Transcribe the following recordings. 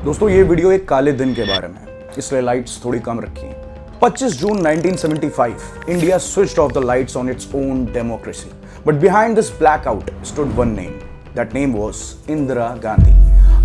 दोस्तों ये वीडियो एक काले दिन के बारे में है, इसलिए लाइट्स थोड़ी कम रखी हैं। 25 जून 1975, India switched off the lights on its own democracy. But behind this blackout stood one name. That name was Indira Gandhi.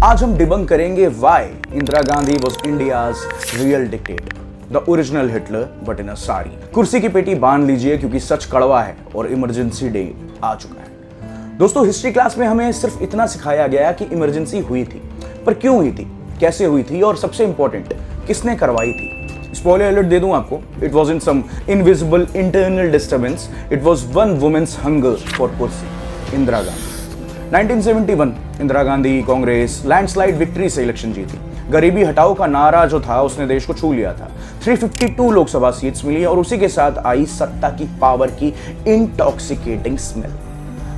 आज हम डिबंक करेंगे why Indira Gandhi was India's real dictator. The original Hitler, but in a sari. कुर्सी की पेटी बांध लीजिए क्योंकि सच कड़वा है और इमरजेंसी डे आ चुका है। दोस्तों हिस्ट्री क्लास में हमें सिर्फ इतना सिखाया गया कि इमरजेंसी हुई थी, पर क्यों हुई थी, कैसे हुई थी और सबसे इंपॉर्टेंट किसने करवाई थी। स्पॉइलर अलर्ट दे दूं आपको, it was in some invisible internal disturbance, it was one women's hunger for कुर्सी, इंदिरा गांधी। 1971 इंदिरा गांधी कांग्रेस लैंडस्लाइड विक्ट्री से इलेक्शन जीती। गरीबी हटाओ का नारा जो था उसने देश को छू लिया था। 352 लोकसभा सीट्स मिली और उसी के साथ आई सत्ता की पावर की इंटॉक्सिकेटिंग स्मेल।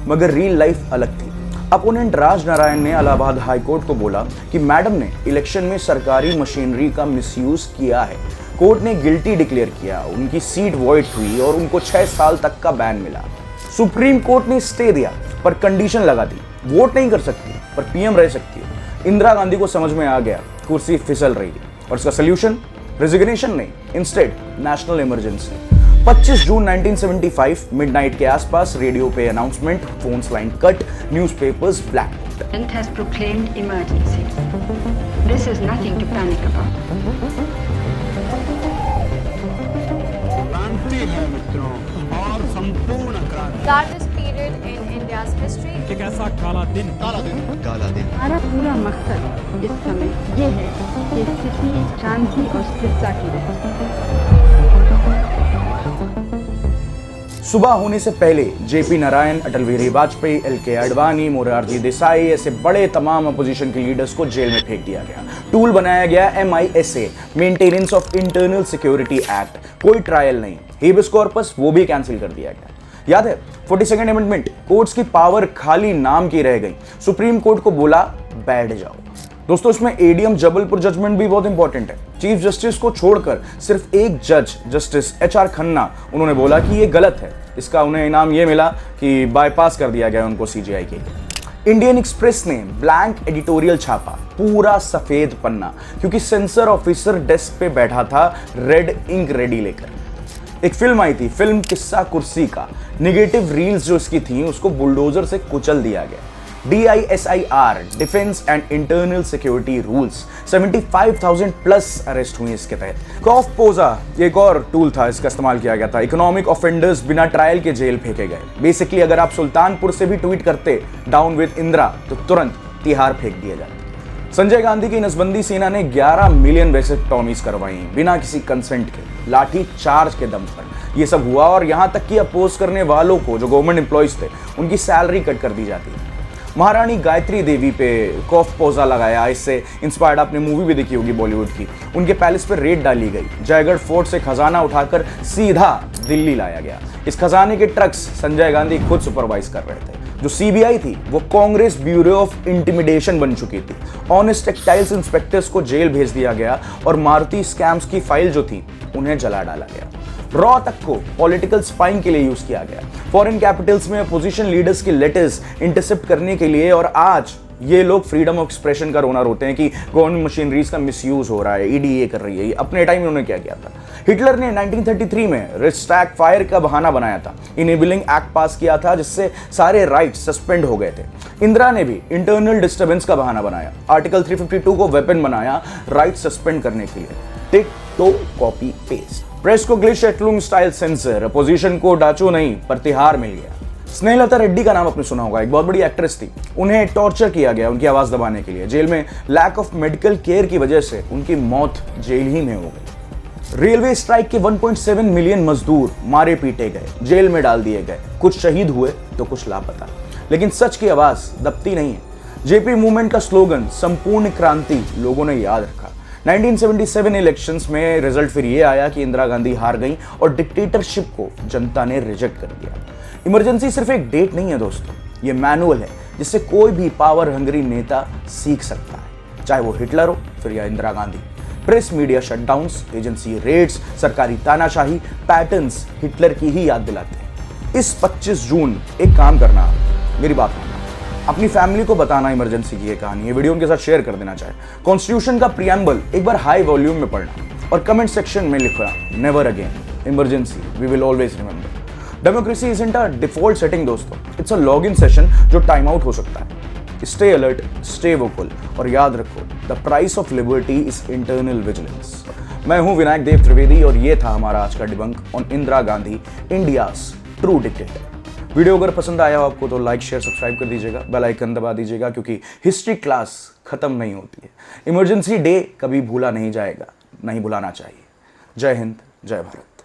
मगर रियल लाइफ अलग थी। अपोनेंट राज नारायण ने इलाहाबाद हाई कोर्ट को बोला कि मैडम ने इलेक्शन में सरकारी मशीनरी का मिसयूज किया है। कोर्ट ने गिल्टी डिक्लेयर किया, उनकी सीट वॉइड हुई और उनको 6 साल तक का बैन मिला। सुप्रीम कोर्ट ने स्टे दिया पर कंडीशन लगा दी, वोट नहीं कर सकती पर पीएम रह सकती है। इंदिरा गांधी को समझ में आ गया कुर्सी फिसल रही है और इसका सोल्यूशन रेजिग्नेशन नहीं, इंस्टेड नेशनल इमरजेंसी। 25 जून 1975 मिडनाइट के आसपास रेडियो पे announcement, phones line cut, newspapers black. President has proclaimed emergency. This is nothing to panic about. क्रांति है मित्रों, और संपूर्ण क्रांति। Largest period in India's history. एक ऐसा काला दिन हमारा पूरा मकसद इस समय ये है कि स्थिति शांति और स्थिरता की रहे। सुबह होने से पहले जेपी नारायण, अटल बिहारी वाजपेयी, एल.के. आडवाणी, मोरारजी देसाई ऐसे बड़े तमाम अपोजिशन के लीडर्स को जेल में फेंक दिया गया। टूल बनाया गया MISA, maintenance of internal security act. कोई ट्रायल नहीं, हेबियस कॉर्पस वो भी कैंसिल कर दिया गया। याद है 42nd अमेंडमेंट, कोर्ट्स की पावर खाली नाम की रह गई। सुप्रीम कोर्ट को बोला बैठ जाओ। दोस्तों इसमें एडीएम जबलपुर जजमेंट भी बहुत इंपॉर्टेंट है। चीफ जस्टिस को छोड़कर सिर्फ एक जज, जस्टिस HR खन्ना, उन्होंने बोला कि ये गलत है। इसका उन्हें इनाम ये मिला कि बाईपास कर दिया गया उनको CJI के लिए। इंडियन एक्सप्रेस ने ब्लैंक एडिटोरियल छापा, पूरा सफेद पन्ना, क्योंकि सेंसर ऑफिसर डेस्क पे बैठा था रेड इंक रेडी लेकर। एक फिल्म आई थी, फिल्म किस्सा कुर्सी का। निगेटिव रील्स जो इसकी थी उसको बुलडोजर से कुचल दिया गया। DISIR, defence and internal security rules, 75,000 plus arrest हुई इसके तहत। कॉफ पोजा एक और टूल था, इसका इस्तेमाल किया गया था। इकोनॉमिक ऑफेंडर्स बिना ट्रायल के जेल फेंके गए। बेसिकली अगर आप सुल्तानपुर से भी ट्वीट करते डाउन विद इंदिरा तो तुरंत तिहाड़ फेंक दिया जाता। संजय गांधी की नसबंदी सेना ने 11 मिलियन वैसेक्टॉमीज करवाई बिना किसी कंसेंट के, लाठी चार्ज के दम पर। यह सब हुआ और यहां तक कि अपोज करने वालों को, जो गवर्नमेंट एम्प्लॉयज थे, उनकी सैलरी कट कर दी जाती है। महारानी गायत्री देवी पे कॉफ पोजा लगाया, इससे इंस्पायर्ड आपने मूवी भी देखी होगी बॉलीवुड की। उनके पैलेस पर रेड डाली गई। जयगढ़ फोर्ट से खजाना उठाकर सीधा दिल्ली लाया गया। इस खजाने के ट्रक्स संजय गांधी खुद सुपरवाइज कर रहे थे। जो CBI थी वो कांग्रेस ब्यूरो ऑफ इंटिमिडेशन बन चुकी थी। ऑनेस्ट टेक्सटाइल्स इंस्पेक्टर्स को जेल भेज दिया गया और मारुति स्कैम्स की फाइल जो थी उन्हें जला डाला गया। रॉ तक को पॉलिटिकल स्पाइंग के लिए यूज किया गया। फॉरेन कैपिटल्स में अपोजिशन लीडर्स के लेटर्स इंटरसेप्ट करने के लिए। और आज ये लोग फ्रीडम ऑफ एक्सप्रेशन का रोना रोते हैं कि गवर्नमेंट मशीनरीज का मिसयूज हो रहा है, ED ये कर रही है। अपने टाइम में उन्होंने क्या किया था? हिटलर ने 1933 में रिस्टैग फायर का बहाना बनाया था, इनेबलिंग एक्ट पास किया था जिससे सारे राइट्स सस्पेंड हो गए थे। इंदिरा ने भी इंटरनल डिस्टर्बेंस का बहाना बनाया, आर्टिकल 352 को वेपन बनाया राइट सस्पेंड करने के लिए। टिक तो कॉपी पेस्ट। प्रेस को ग्लिश एटलुंग स्टाइल सेंसर, अपोजिशन को डाचो नहीं पर तिहाड़ मिल गया। स्नेहलता रेड्डी का नाम आपने सुना होगा, एक बहुत बड़ी एक्ट्रेस थी। उन्हें टॉर्चर किया गया उनकी आवाज दबाने के लिए। जेल में लैक ऑफ मेडिकल केयर की वजह से उनकी मौत जेल ही में हो गई। रेलवे स्ट्राइक के 1.7 मिलियन मजदूर मारे पीटे गए, जेल में डाल दिए गए। कुछ शहीद हुए तो कुछ लापता, लेकिन सच की आवाज दबती नहीं है। जेपी मूवमेंट का स्लोगन संपूर्ण क्रांति लोगों ने याद रखा। 1977 इलेक्शंस में रिजल्ट फिर ये आया कि इंदिरा गांधी हार गई और डिक्टेटरशिप को जनता ने रिजेक्ट कर दिया। इमरजेंसी सिर्फ एक डेट नहीं है दोस्तों, ये मैनुअल है जिससे कोई भी पावर हंगरी नेता सीख सकता है, चाहे वो हिटलर हो फिर या Indira Gandhi. Press media shutdowns, agency raids, सरकारी तानाशाही, पैटर्न्स हिटलर की ही याद दिलाते हैं। इस 25 जून एक काम करना, मेरी बात मानना, अपनी फैमिली को बताना इमरजेंसी की ये कहानी है, वीडियो उनके साथ शेयर कर देना चाहे। कॉन्स्टिट्यूशन का प्रियम्बल एक बार हाई वॉल्यूम में पढ़ना और कमेंट सेक्शन में लिखना never again, emergency we will always remember. Democracy isn't a default setting दोस्तों, इट्स अ लॉगिन सेशन जो टाइम आउट हो सकता है। स्टे अलर्ट, स्टे वोकल और याद रखो the price of liberty is internal vigilance. मैं हूं विनायक देव त्रिवेदी और ये था हमारा आज का debunk on Indira Gandhi, India's true dictator. Video अगर पसंद आया हो आपको तो लाइक शेयर सब्सक्राइब कर दीजिएगा, बेल आइकन दबा दीजिएगा क्योंकि हिस्ट्री क्लास खत्म नहीं होती है। इमरजेंसी डे कभी भूला नहीं जाएगा, नहीं भुलाना चाहिए। जय हिंद, जय भारत।